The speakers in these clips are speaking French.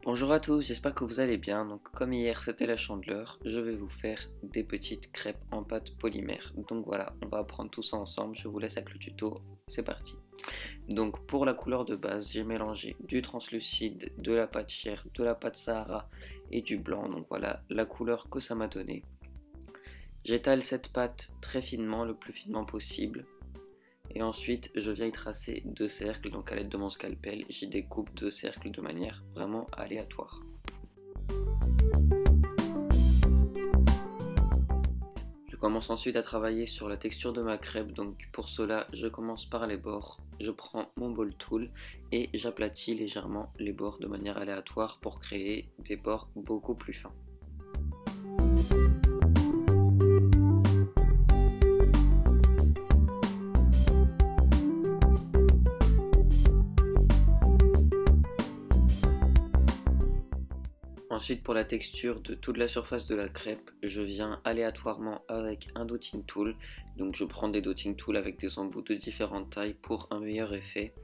Bonjour à tous, j'espère que vous allez bien. Donc comme hier c'était la Chandeleur, je vais vous faire des petites crêpes en pâte polymère. Donc voilà, on va apprendre tout ça ensemble, je vous laisse avec le tuto, c'est parti. Donc pour la couleur de base, j'ai mélangé du translucide, de la pâte chair, de la pâte Sahara et du blanc. Donc voilà la couleur que ça m'a donné. J'étale cette pâte très finement, le plus finement possible. Et ensuite, je viens y tracer deux cercles, donc à l'aide de mon scalpel, j'y découpe deux cercles de manière vraiment aléatoire. Je commence ensuite à travailler sur la texture de ma crêpe, donc pour cela, je commence par les bords. Je prends mon ball tool et j'aplatis légèrement les bords de manière aléatoire pour créer des bords beaucoup plus fins. Ensuite, pour la texture de toute la surface de la crêpe, je viens aléatoirement avec un dotting tool. Donc je prends des dotting tools avec des embouts de différentes tailles pour un meilleur effet.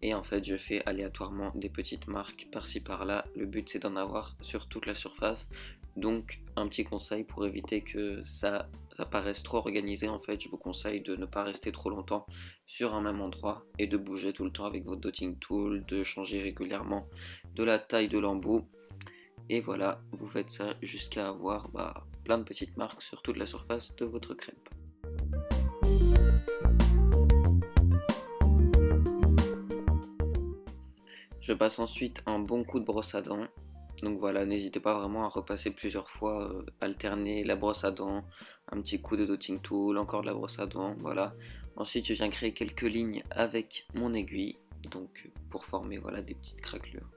Et en fait, je fais aléatoirement des petites marques par-ci par-là. Le but c'est d'en avoir sur toute la surface. Donc un petit conseil pour éviter que ça paraisse trop organisé, en fait, je vous conseille de ne pas rester trop longtemps sur un même endroit et de bouger tout le temps avec votre dotting tool, de changer régulièrement de la taille de l'embout. Et voilà, vous faites ça jusqu'à avoir plein de petites marques sur toute la surface de votre crêpe. Je passe ensuite un bon coup de brosse à dents. Donc voilà, n'hésitez pas vraiment à repasser plusieurs fois, alterner la brosse à dents, un petit coup de dotting tool, encore de la brosse à dents, voilà. Ensuite, je viens créer quelques lignes avec mon aiguille, donc pour former voilà, des petites craquelures.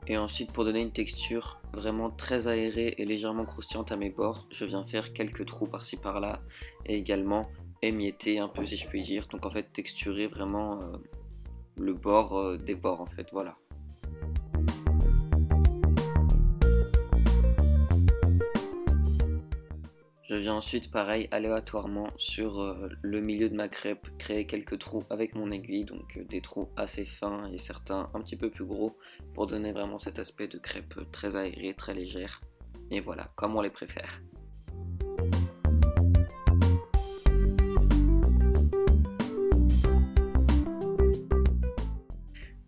Et ensuite, pour donner une texture vraiment très aérée et légèrement croustillante à mes bords, je viens faire quelques trous par-ci par-là et également émietter un peu si je puis dire. Donc en fait texturer vraiment le bord des bords en fait, voilà. Je viens ensuite pareil aléatoirement sur le milieu de ma crêpe créer quelques trous avec mon aiguille, donc des trous assez fins et certains un petit peu plus gros pour donner vraiment cet aspect de crêpe très aérée, très légère. Et voilà, comme on les préfère.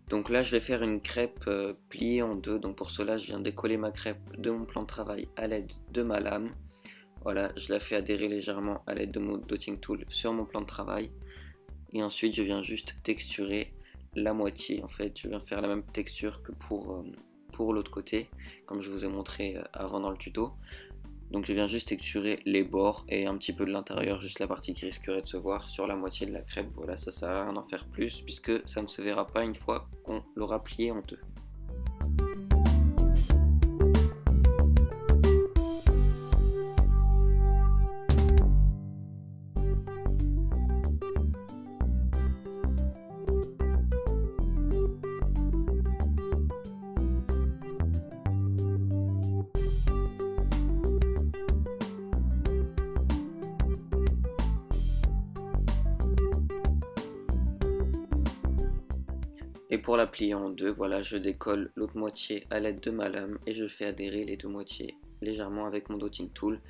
Donc là je vais faire une crêpe pliée en deux, donc pour cela je viens décoller ma crêpe de mon plan de travail à l'aide de ma lame. Voilà, je la fais adhérer légèrement à l'aide de mon dotting tool sur mon plan de travail. Et ensuite, je viens juste texturer la moitié. En fait, je viens faire la même texture que pour l'autre côté, comme je vous ai montré avant dans le tuto. Donc je viens juste texturer les bords et un petit peu de l'intérieur, juste la partie qui risquerait de se voir sur la moitié de la crêpe. Voilà, ça sert à rien d'en faire plus puisque ça ne se verra pas une fois qu'on l'aura plié en deux. Et pour la plier en deux, voilà, je décolle l'autre moitié à l'aide de ma lame et je fais adhérer les deux moitiés légèrement avec mon dotting tool.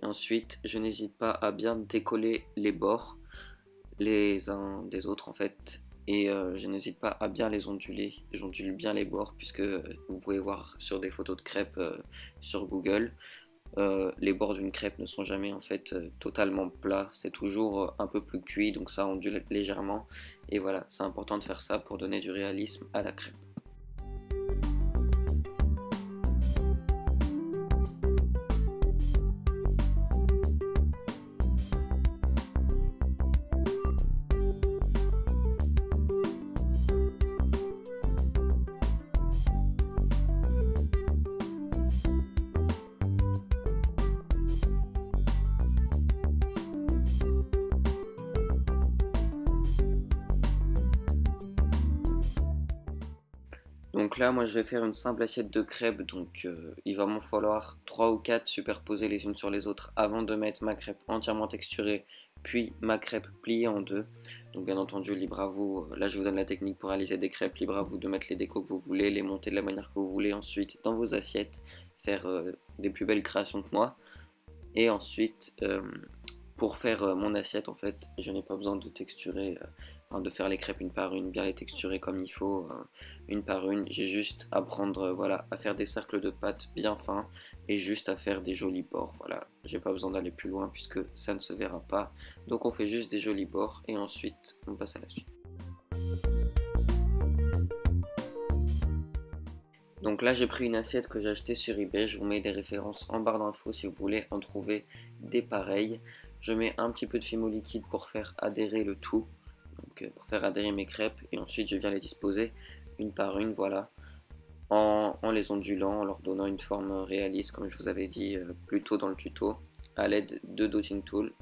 Et ensuite, je n'hésite pas à bien décoller les bords les uns des autres en fait. Et je n'hésite pas à bien les onduler. J'ondule bien les bords puisque vous pouvez voir sur des photos de crêpes sur Google. Les bords d'une crêpe ne sont jamais en fait totalement plats, c'est toujours un peu plus cuit, donc ça ondule légèrement. Et voilà, c'est important de faire ça pour donner du réalisme à la crêpe. Donc là, moi, je vais faire une simple assiette de crêpes. Donc, il va m'en falloir 3 ou 4 superposées les unes sur les autres avant de mettre ma crêpe entièrement texturée, puis ma crêpe pliée en deux. Donc, bien entendu, libre à vous. Là, je vous donne la technique pour réaliser des crêpes. Libre à vous de mettre les décos que vous voulez, les monter de la manière que vous voulez. Ensuite, dans vos assiettes, faire des plus belles créations que moi. Et ensuite, pour faire mon assiette, en fait, je n'ai pas besoin de texturer, enfin, de faire les crêpes une par une, bien les texturer comme il faut, une par une. J'ai juste à prendre, voilà, à faire des cercles de pâte bien fins et juste à faire des jolis bords. Voilà, j'ai pas besoin d'aller plus loin puisque ça ne se verra pas. Donc on fait juste des jolis bords et ensuite on passe à la suite. Donc là, j'ai pris une assiette que j'ai achetée sur eBay. Je vous mets des références en barre d'infos si vous voulez en trouver des pareils. Je mets un petit peu de fimo liquide pour faire adhérer le tout, donc pour faire adhérer mes crêpes. Et ensuite, je viens les disposer une par une, voilà, en les ondulant, en leur donnant une forme réaliste, comme je vous avais dit plus tôt dans le tuto, à l'aide de dotting tool.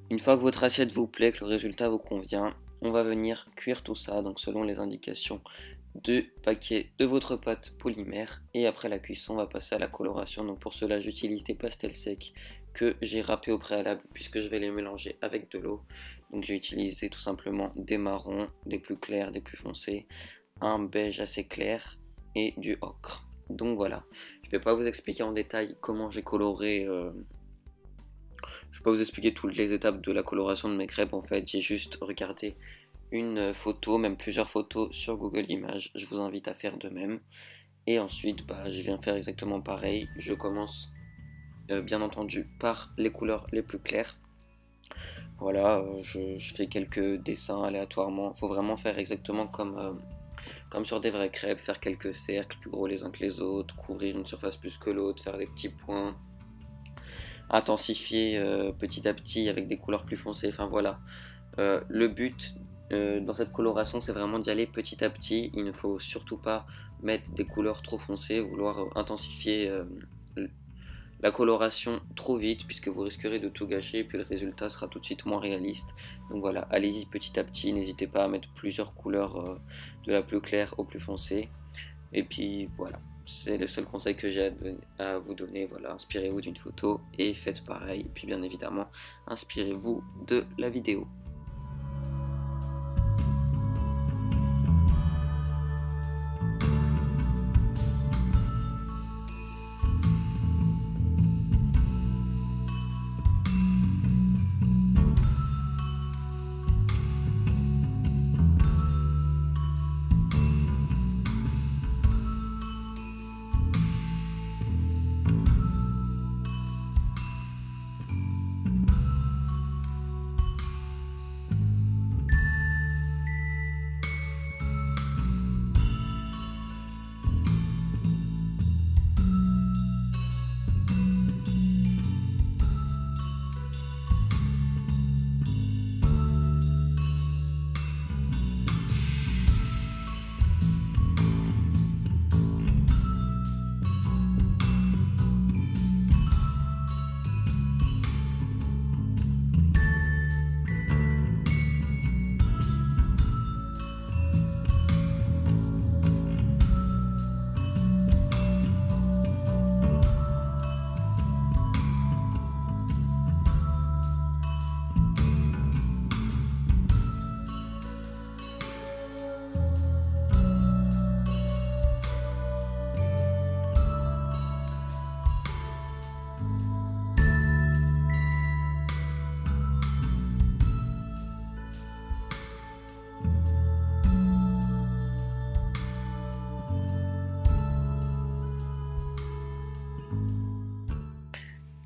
Une fois que votre assiette vous plaît, que le résultat vous convient, on va venir cuire tout ça, donc selon les indications du paquet de votre pâte polymère. Et après la cuisson, on va passer à la coloration. Donc pour cela, j'utilise des pastels secs que j'ai râpés au préalable puisque je vais les mélanger avec de l'eau. Donc j'ai utilisé tout simplement des marrons, des plus clairs, des plus foncés, un beige assez clair et du ocre. Donc voilà, je ne vais pas vous expliquer en détail comment j'ai coloré. Je ne vais pas vous expliquer toutes les étapes de la coloration de mes crêpes. En fait, j'ai juste regardé une photo, même plusieurs photos sur Google Images. Je vous invite à faire de même. Et ensuite, je viens faire exactement pareil. Je commence bien entendu par les couleurs les plus claires. Voilà, je fais quelques dessins aléatoirement. Il faut vraiment faire exactement comme sur des vraies crêpes, faire quelques cercles plus gros les uns que les autres, couvrir une surface plus que l'autre, faire des petits points, intensifier petit à petit avec des couleurs plus foncées. Enfin voilà, le but dans cette coloration, c'est vraiment d'y aller petit à petit. Il ne faut surtout pas mettre des couleurs trop foncées, vouloir intensifier la coloration trop vite puisque vous risquerez de tout gâcher et puis le résultat sera tout de suite moins réaliste. Donc voilà, allez-y petit à petit, n'hésitez pas à mettre plusieurs couleurs de la plus claire au plus foncé. Et puis voilà, c'est le seul conseil que j'ai à vous donner. Voilà, inspirez-vous d'une photo et faites pareil. Et puis bien évidemment, inspirez-vous de la vidéo.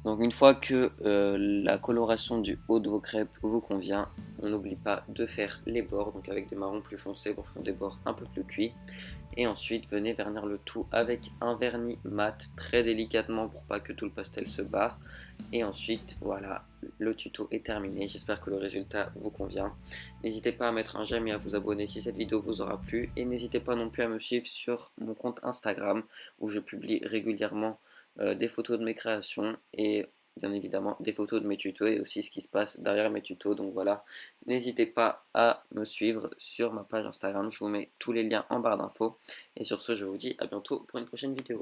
Donc une fois que la coloration du haut de vos crêpes vous convient, on n'oublie pas de faire les bords, donc avec des marrons plus foncés pour faire des bords un peu plus cuits. Et ensuite, venez vernir le tout avec un vernis mat, très délicatement pour pas que tout le pastel se barre. Et ensuite, voilà, le tuto est terminé. J'espère que le résultat vous convient. N'hésitez pas à mettre un j'aime et à vous abonner si cette vidéo vous aura plu. Et n'hésitez pas non plus à me suivre sur mon compte Instagram où je publie régulièrement des photos de mes créations et bien évidemment des photos de mes tutos et aussi ce qui se passe derrière mes tutos. Donc voilà, n'hésitez pas à me suivre sur ma page Instagram. Je vous mets tous les liens en barre d'infos. Et sur ce, je vous dis à bientôt pour une prochaine vidéo.